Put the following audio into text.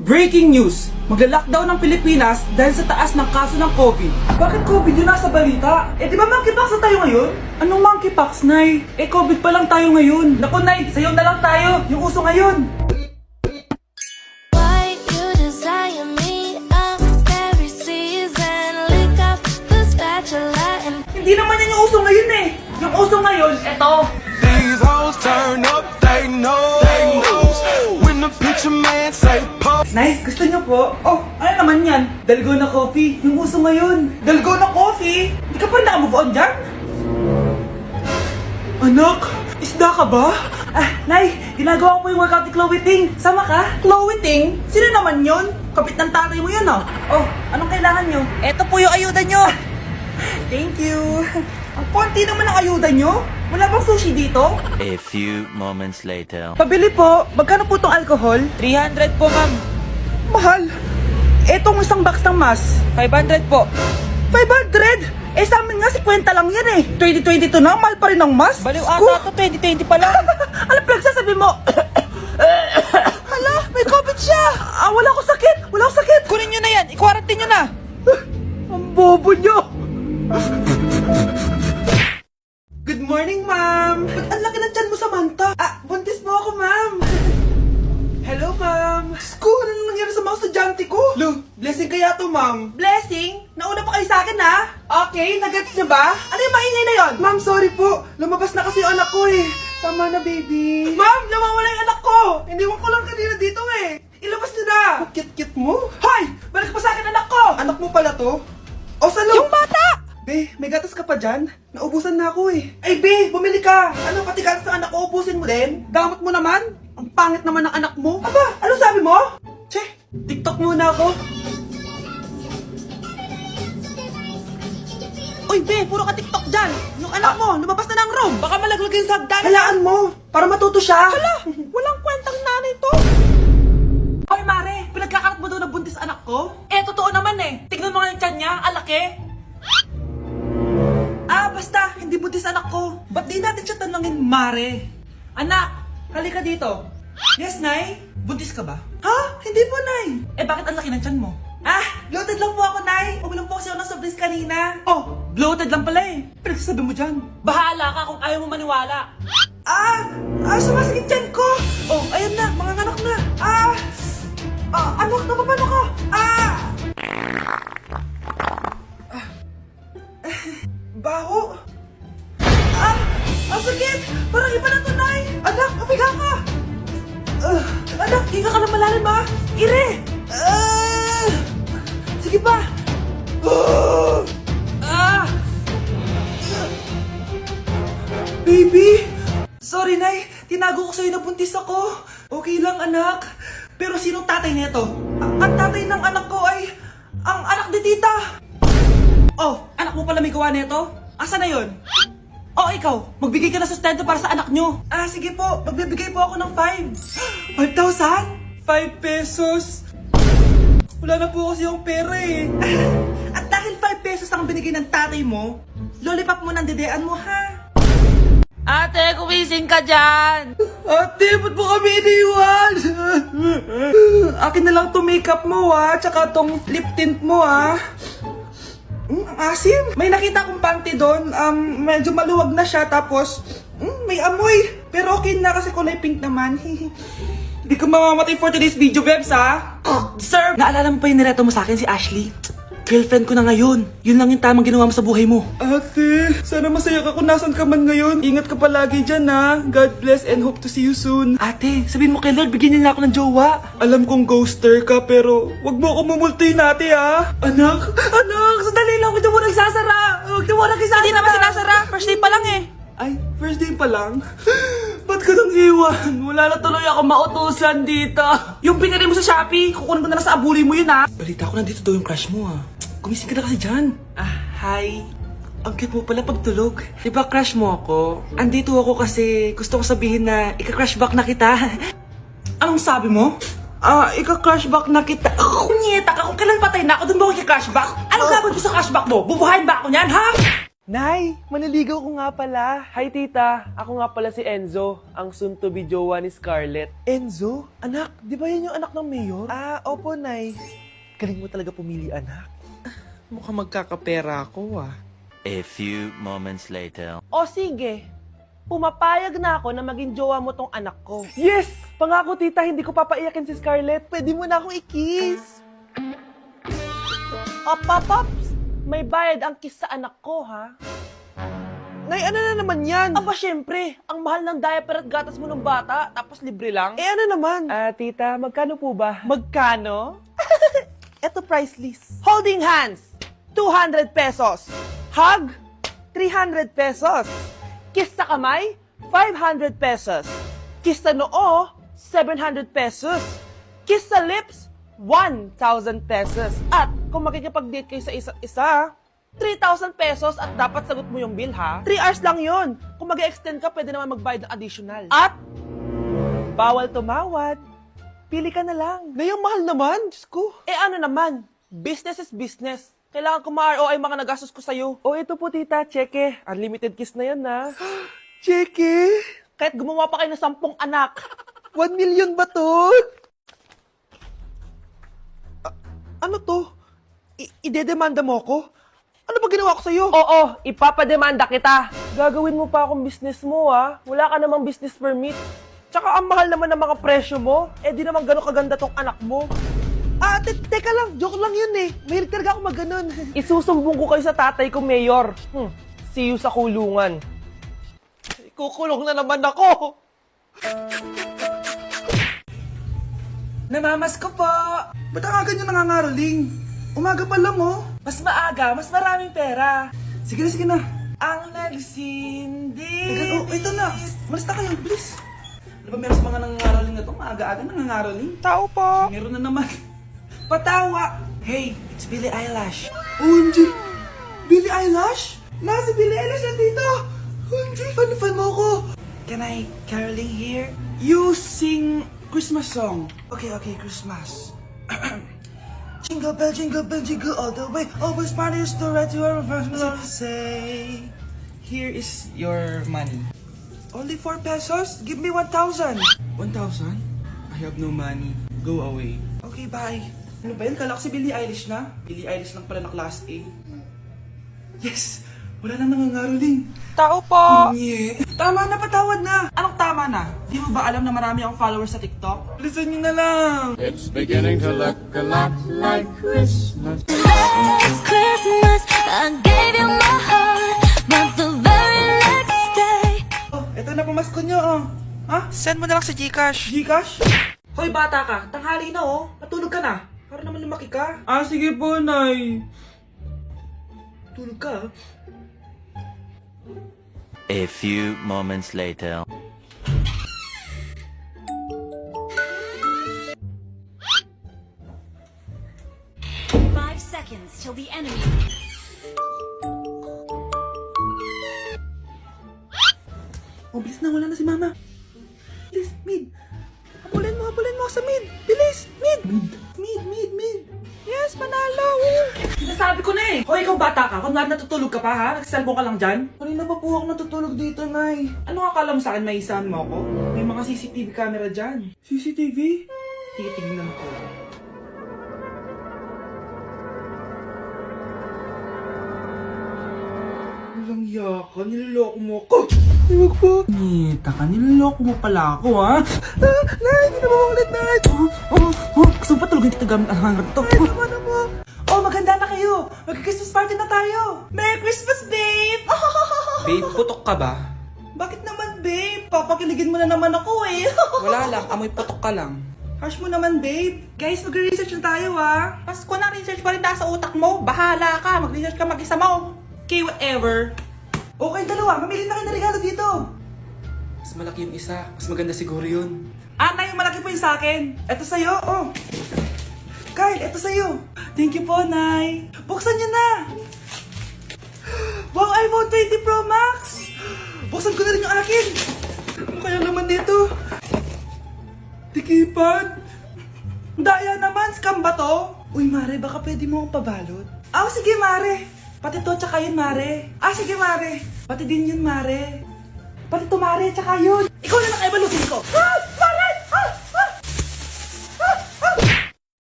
Breaking news! Magla-lockdown ng Pilipinas dahil sa taas ng kaso ng COVID. Bakit COVID yun nasa balita? Eh di ba monkeypox na tayo ngayon? Anong monkeypox, Nay? Eh COVID pa lang tayo ngayon. Naku, Nay, sayo na lang tayo. Yung uso ngayon. Why you desire me of every season? Lick up the spatula and Hindi naman yan yung uso ngayon eh. Yung uso ngayon, eto. These hoes turn up, they know. When the picture man say pop. Nay, gusto niyo po? Oh, ano naman yan? Dalgona coffee. Yung uso ngayon. Dalgona coffee? Hindi ka pa naka-move on dyan? Anak, isda ka ba? Nay, ginagawa ko po yung workout ni Chloe Ting. Sama ka? Chloe Ting? Sino naman yon? Kapit ng tatay mo yun, oh. Oh, anong kailangan nyo? Eto po yung ayuda nyo. Thank you. Ang konti naman ang ayuda nyo. Wala bang sushi dito? A few moments later. Pabili po. Magkano po tong alcohol? 300 po, ma'am. Mahal. Etong isang box ng mas. 500 po. 500? Eh sa amin nga 50 lang yan eh. 2022 na, mahal pa rin ang mas. Baliw ata to, 2020 pa lang. Ano pinagsasabi mo? Hala, may COVID siya. Wala ko sakit. Wala ko sakit. Kunin nyo na yan. I-quarantine nyo na. Ang bobo nyo. Good morning, ma'am. Ba't ang laki ng tiyan mo, Samantha? Buntis po ako, ma'am. Hello, ma'am. Sko, ano nangyari sa mga estudyante ko? Lo, blessing kaya to, ma'am. Blessing? Nauna pa kayo sa akin, ha? Okay, nagets niyo ba? Ano yung maingay na yon? Ma'am, sorry po. Lumabas na kasi yung anak ko, eh. Tama na, baby. Ma'am, nawawala yung anak ko. Iniwan ko lang kanina dito, eh. Ilabas niyo na. Kit-kit mo? Hoy! Balik pa sa akin, anak ko! Anak mo pala to? O, salo? Yung bata! Be, may gatas ka pa dyan? Naubusan na ako eh. Ay, Be, bumili ka! Ano, pati gatas ng anak ko, ubusin mo din? Gamot mo naman? Ang pangit naman ng anak mo. Aba, ano sabi mo? Che, TikTok muna ako. Uy, Be, puro ka TikTok dyan. Yung anak mo, lumabas na ng room. Baka malaglag yung sagdan. Halaan mo, para matuto siya. Hala, walang kwentang nanay to. Hoy, Mare, pinagkakarat mo daw na buntis anak ko? Eh, totoo naman eh. Tignan mo nga yung tiyan niya, alaki. Basta, hindi buntis anak ko. Ba't di natin siya tanongin, Mare? Anak, halika dito. Yes, Nay? Buntis ka ba? Ha? Hindi po, Nay. Eh, bakit ang laki ng tiyan mo? Bloated lang po ako, Nay. Uminom po kasi ako ng soft drinks kanina. Oh, bloated lang pala eh. Pinagsasabi mo dyan. Bahala ka kung ayaw mo maniwala. Sumasakit tiyan ko. Oh, ayan na, mga anak na. Anak, napapano ka? Baho! Ang sakit! Parang iba na to, Nay! Anak, papiga ka! Anak, higa ka na malalim, ha? Ire! Sige pa! Baby! Sorry, Nay. Tinago ko sa'yo na buntis ako. Okay lang, anak. Pero sinong tatay nito? Ang tatay ng anak ko ay ang anak ni tita. Oh, anak mo pala may gawa nito? Asa na yon? Oh, ikaw, magbigay ka na sustento para sa anak nyo. Sige po, magbibigay po ako ng 5. 5,000? 5 pesos? Wala na po kasi yung pera eh. At dahil 5 pesos ang binigay ng tatay mo, lollipop mo ng dedean mo, ha? Ate, kumising ka dyan! Ate, ba't mo kami iniwan? Akin na lang to makeup mo, ha? Tsaka tong lip tint mo, ha? Ang asim. May nakita akong panty doon. Medyo maluwag na siya. Tapos, may amoy. Pero okay na kasi kulay pink naman. Hindi ka mamamatay for today's video, Bebs, ha? Sir! Naalala mo pa yung nireto mo sa akin si Ashley? Girlfriend ko na ngayon. Yun lang yung tamang ginawa mo sa buhay mo. Ate, sana masaya ka kung nasan ka man ngayon. Ingat ka palagi dyan, ha? God bless and hope to see you soon. Ate, sabihin mo kay Lord, bigyan niya na ako ng jowa. Alam kong ghoster ka, pero wag mo ako mumultuin, ate, ha? Anak, sandali lang. Huwag mo nagsasara. Huwag mo nagsasara. Hindi naman sinasara. First day pa lang eh. Ay, first day pa lang? Ba't ka nang iwan? Wala na tuloy ako mautusan dito. Yung pinili mo sa Shopee, kukunin ko na lang sa abuli mo yun, ha? Balita ko nandito daw yung crush mo, ha? Gumising ka na kasi dyan. Hi. Ang cute mo pala pagtulog. Diba crush mo ako? Andito ako kasi gusto ko sabihin na ika-crush back na kita. Anong sabi mo? Ika-crush back na kita. Kunyeta ka, kung kailan patay na ako, dun ba ako ika-crush back? Anong gagawin ko sa crush back mo? Bubuhayin ba ako niyan, ha? Nay, maniligaw ko nga pala. Hi, tita. Ako nga pala si Enzo, ang soon-to-be jowa ni Scarlett. Enzo? Anak, di ba yan yung anak ng mayor? Ah, opo, Nay. Galing mo talaga pumili, anak. Mukhang magkakapera ako, ah. A few moments later. O sige, pumapayag na ako na maging jowa mo tong anak ko. Yes! Pangako, tita, hindi ko papaiyakin si Scarlett. Pwede mo na akong i-kiss. Paps! May bayad ang kiss sa anak ko, ha? Nay, ano na naman yan? Aba, syempre. Ang mahal ng diaper at gatas mo ng bata, tapos libre lang. Eh, ano naman? Tita, magkano po ba? Magkano? Eto price list. Holding hands, 200 pesos. Hug, 300 pesos. Kiss sa kamay, 500 pesos. Kiss sa noo, 700 pesos. Kiss sa lips, 1,000 pesos. At kung makikipag-date kayo sa isa't isa, 3,000 pesos at dapat sagot mo yung bill, ha? 3 hours lang yon. Kung mag-extend ka, pwede naman magbayad ng additional. At bawal tumawad. Pili ka na lang. Ngayong mahal naman, Diyos ko. Eh ano naman, business is business. Kailangan ko ma-ROI mga nagastos ko sa'yo. O ito po, tita, cheque. Unlimited kiss na yan, na. Cheque? Kahit gumawa pa kayo ng 10 anak. 1 million ba to? Ano to? Idedemanda mo ko? Ano ba ginawa ko sa'yo? Oo, ipapademanda kita. Gagawin mo pa akong business mo, ha? Wala ka namang business permit. Tsaka ang mahal naman ng mga presyo mo. Eh di naman gano'ng kaganda tong anak mo. Teka lang. Joke lang yun eh. Mahilig talaga ako mag-ganon. Isusumbong ko kayo sa tatay ko, Mayor. See you sa kulungan. Kukulong na naman ako. Namamas ko po! Ba't ang aga nyo nangangaroling? Umaga pa lang, oh. Mas maaga, mas maraming pera. Sige na, sige na. Ang nagsindi. Teka, ito na. Malis na kayo, please. Ano ba meron sa mga nangangaroling na to? Maaga-aga nangangaroling. Tao po. Meron na naman. Patawa! Hey, it's Billie Eilish. OMG! Billie Eilish? Nasa Billie Eilish na dito! OMG, fan mo ko! Can I caroling here? You sing Christmas song. Okay, Christmas. Jingle bell, jingle all the way. Always parties to right to our first love. Say, here is your money. Only 4 pesos? Give me 1,000. 1,000? I have no money. Go away. Okay, bye. Ano ba yan? Kala ko si Billie Eilish na. Billie Eilish lang pala na class A. Yes! Wala nang nangangaroling. Tao po. Yeah. Tama na, patawad na. Anong tama na? Di mo ba alam na marami akong followers sa TikTok? Listen nyo na lang. It's beginning to look a lot like Christmas. Last Christmas, I gave you my heart, but the very next day. Oh, eto na pamasko nyo, oh. Ha? Send mo na lang sa Gcash. Gcash? Hoy, bata ka. Tanghali na, oh. Matulog ka na. Para naman lumaki ka. Ah, sige po, Nay. Tulog ka, A few moments later. Five seconds till the enemy. Oh, bilis na, wala na si Mama. Bilis, mid. Habulin mo ako sa mid. Bilis, mid. Mid. Yes, manalo! Sinasabi ko na eh! Hoy, ikaw bata ka, kung natutulog ka pa ha? Nagsiselfon ka lang dyan? Kanina pa po ako natutulog dito, Nay. Ano akala mo sa akin, may isahan mo ako? May mga CCTV camera dyan. CCTV? Titignan ko. Walang yaka, niloloko mo ako. Huwag po. Nita ka, niloloko mo pala ako, ha? Nay, hindi na maulit, Nay. Gusto mo pa tulogin kita gamit ang hangar to? Nay, tama na mo. Oh, maganda na kayo. Mag-Christmas party na tayo. Merry Christmas, babe. Babe, putok ka ba? Bakit naman, babe? Papakiligin mo na naman ako, eh. Wala lang, amoy putok ka lang. Harsh mo naman, babe. Guys, mag-research na tayo, ha? Pasko na, research pa rin sa utak mo. Bahala ka, mag-research ka mag-isa mo. Okay, whatever. Okay, dalawa. Mamili na kayo ng regalo dito. Mas malaki yung isa, mas maganda siguro yun. Nay, yung malaki po yung sa akin. Ito sa'yo, oh. Kyle, ito sa'yo. Thank you po, Nay. Buksan niyo na. Wow, iPhone 20 Pro Max. Buksan ko na rin yung akin. Ano kaya naman dito? Tikipad. Daya naman, scam ba to? Uy, Mare, baka pwede mo akong pabalot. Sige, Mare. Pati to, tsaka yun, Mare. Ah, sige, Mare. Pati din yun, Mare. Pati to, Mare, tsaka yun. Ikaw na nakaebalusin ko. Ah!